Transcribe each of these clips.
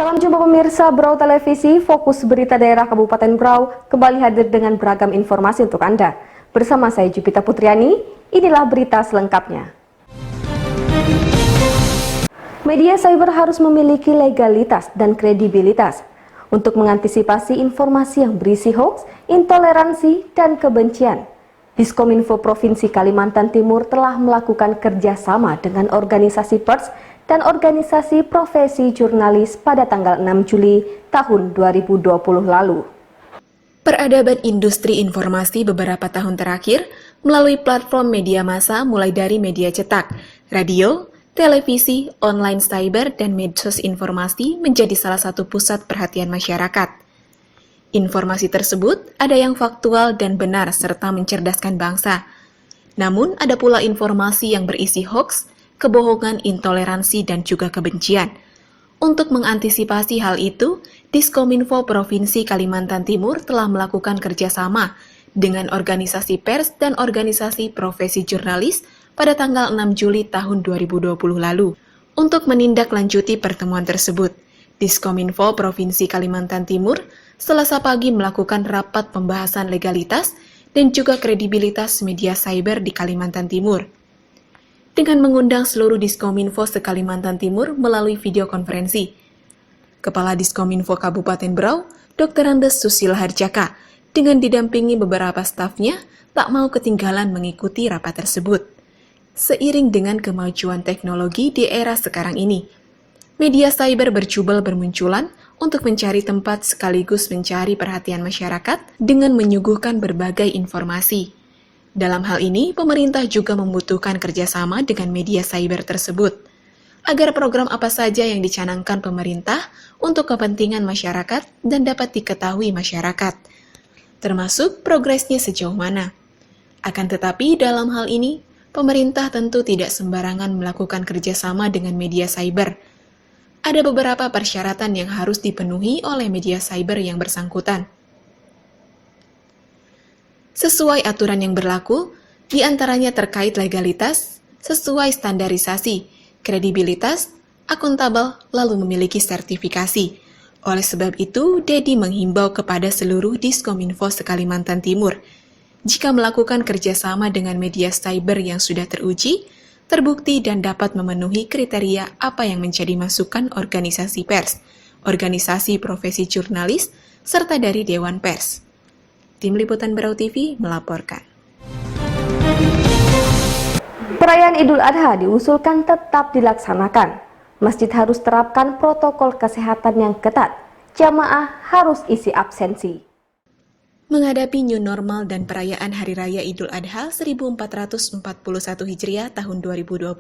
Salam jumpa pemirsa Brau Televisi, fokus berita daerah Kabupaten Brau kembali hadir dengan beragam informasi untuk Anda. Bersama saya Jupita Putriani, inilah berita selengkapnya. Media cyber harus memiliki legalitas dan kredibilitas untuk mengantisipasi informasi yang berisi hoaks, intoleransi, dan kebencian. Diskominfo Provinsi Kalimantan Timur telah melakukan kerjasama dengan organisasi pers dan organisasi profesi jurnalis pada tanggal 6 Juli tahun 2020 lalu. Peradaban industri informasi beberapa tahun terakhir melalui platform media massa mulai dari media cetak, radio, televisi, online cyber, dan medsos informasi menjadi salah satu pusat perhatian masyarakat. Informasi tersebut ada yang faktual dan benar serta mencerdaskan bangsa. Namun ada pula informasi yang berisi hoaks, kebohongan, intoleransi, dan juga kebencian. Untuk mengantisipasi hal itu, Diskominfo Provinsi Kalimantan Timur telah melakukan kerjasama dengan organisasi pers dan organisasi profesi jurnalis pada tanggal 6 Juli tahun 2020 lalu. Untuk menindaklanjuti pertemuan tersebut, Diskominfo Provinsi Kalimantan Timur Selasa pagi melakukan rapat pembahasan legalitas dan juga kredibilitas media cyber di Kalimantan Timur, dengan mengundang seluruh Diskominfo se-Kalimantan Timur melalui video konferensi. Kepala Diskominfo Kabupaten Brau, Dr. Andes Susilo Harjaka, dengan didampingi beberapa stafnya, tak mau ketinggalan mengikuti rapat tersebut. Seiring dengan kemajuan teknologi di era sekarang ini, media cyber berjubel bermunculan untuk mencari tempat sekaligus mencari perhatian masyarakat dengan menyuguhkan berbagai informasi. Dalam hal ini, pemerintah juga membutuhkan kerjasama dengan media cyber tersebut, agar program apa saja yang dicanangkan pemerintah untuk kepentingan masyarakat dan dapat diketahui masyarakat, termasuk progresnya sejauh mana. Akan tetapi, dalam hal ini, pemerintah tentu tidak sembarangan melakukan kerjasama dengan media cyber. Ada beberapa persyaratan yang harus dipenuhi oleh media cyber yang bersangkutan. Sesuai aturan yang berlaku, diantaranya terkait legalitas, sesuai standarisasi, kredibilitas, akuntabel, lalu memiliki sertifikasi. Oleh sebab itu, Dedi menghimbau kepada seluruh Diskominfo se-Kalimantan Timur, jika melakukan kerjasama dengan media cyber yang sudah teruji, terbukti dan dapat memenuhi kriteria apa yang menjadi masukan organisasi pers, organisasi profesi jurnalis, serta dari Dewan Pers. Tim Liputan Brau TV melaporkan. Perayaan Idul Adha diusulkan tetap dilaksanakan. Masjid harus terapkan protokol kesehatan yang ketat. Jamaah harus isi absensi. Menghadapi new normal dan perayaan Hari Raya Idul Adha 1441 Hijriah tahun 2020,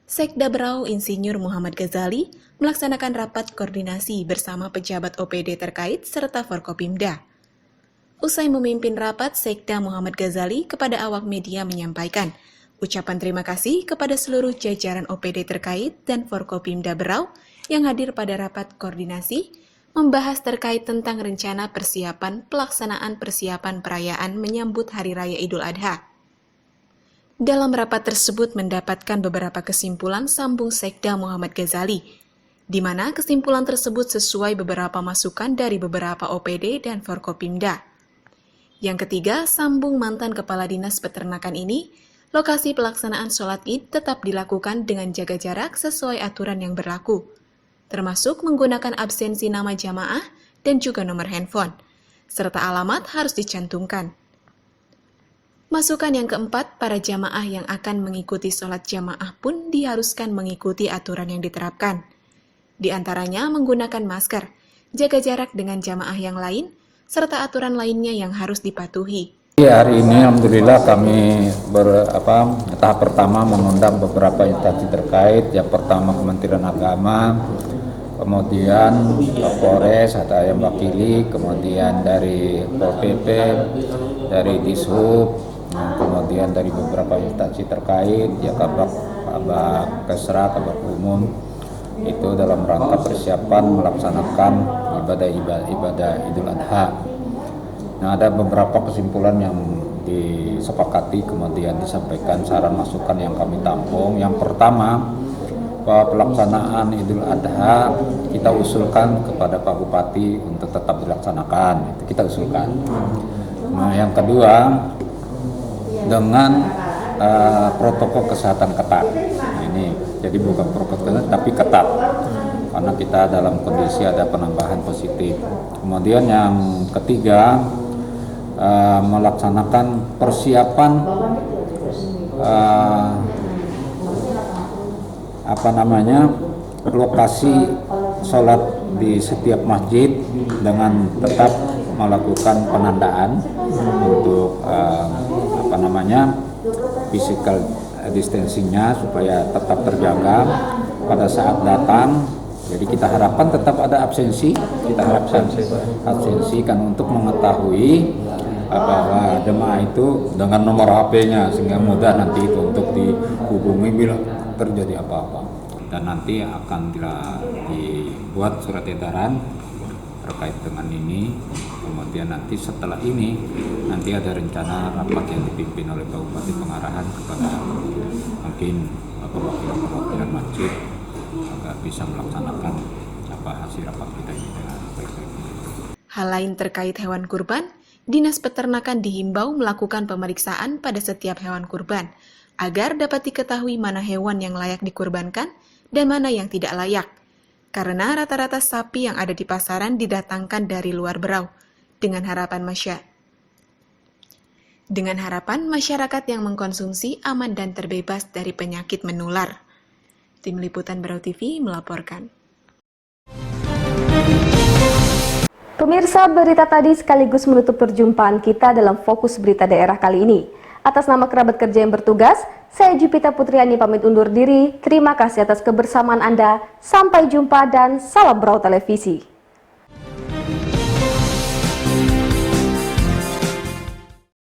Sekda Brau Insinyur Muhammad Ghazali melaksanakan rapat koordinasi bersama pejabat OPD terkait serta Forkopimda. Usai memimpin rapat, Sekda Muhammad Ghazali kepada awak media menyampaikan ucapan terima kasih kepada seluruh jajaran OPD terkait dan Forkopimda Brau yang hadir pada rapat koordinasi, membahas terkait tentang rencana pelaksanaan persiapan perayaan menyambut Hari Raya Idul Adha. Dalam rapat tersebut mendapatkan beberapa kesimpulan sambung Sekda Muhammad Ghazali, di mana kesimpulan tersebut sesuai beberapa masukan dari beberapa OPD dan Forkopimda. Yang ketiga, sambung mantan Kepala Dinas Peternakan ini, lokasi pelaksanaan sholat Id tetap dilakukan dengan jaga jarak sesuai aturan yang berlaku, termasuk menggunakan absensi nama jamaah dan juga nomor handphone, serta alamat harus dicantumkan. Masukan yang keempat, para jamaah yang akan mengikuti sholat jamaah pun diharuskan mengikuti aturan yang diterapkan. Di antaranya menggunakan masker, jaga jarak dengan jamaah yang lain, serta aturan lainnya yang harus dipatuhi. Hari ini alhamdulillah kami tahap pertama mengundang beberapa instansi terkait. Yang pertama Kementerian Agama, kemudian Polres ada yang wakili, kemudian dari Pol PP, dari Dishub, kemudian dari beberapa instansi terkait, ya Kabak Kesra, Kabak Umum, itu dalam rangka persiapan melaksanakan ibadah Idul Adha. Nah, ada beberapa kesimpulan yang disepakati kemudian disampaikan saran masukan yang kami tampung. Yang pertama, pelaksanaan Idul Adha kita usulkan kepada Pak Bupati untuk tetap dilaksanakan, itu kita usulkan. Nah, yang kedua dengan protokol kesehatan ketat. Nah, ini jadi bukan protokol kesehatan tapi ketat karena kita dalam kondisi ada penambahan positif. Kemudian yang ketiga melaksanakan persiapan lokasi sholat di setiap masjid dengan tetap melakukan penandaan untuk physical distancingnya supaya tetap terjaga pada saat datang. Jadi kita harapkan tetap ada absensi, kan untuk mengetahui bahwa jemaah itu dengan nomor HP-nya sehingga mudah nanti itu untuk dihubungi bila terjadi apa-apa. Dan nanti akan dibuat surat edaran terkait dengan ini. Kemudian nanti setelah ini nanti ada rencana rapat yang dipimpin oleh Pak Bupati pengarahan kepada mungkin perwakilan masjid agar bisa melaksanakan hasil rapat kita ini dengan baik-baik. Hal lain terkait hewan kurban, Dinas Peternakan dihimbau melakukan pemeriksaan pada setiap hewan kurban agar dapat diketahui mana hewan yang layak dikurbankan dan mana yang tidak layak. Karena rata-rata sapi yang ada di pasaran didatangkan dari luar Berau, dengan harapan masyarakat yang mengkonsumsi aman dan terbebas dari penyakit menular. Tim Liputan Berau TV melaporkan. Pemirsa, berita tadi sekaligus menutup perjumpaan kita dalam Fokus Berita Daerah kali ini. Atas nama kerabat kerja yang bertugas, saya Jupita Putriani pamit undur diri. Terima kasih atas kebersamaan Anda. Sampai jumpa dan salam Berau Televisi.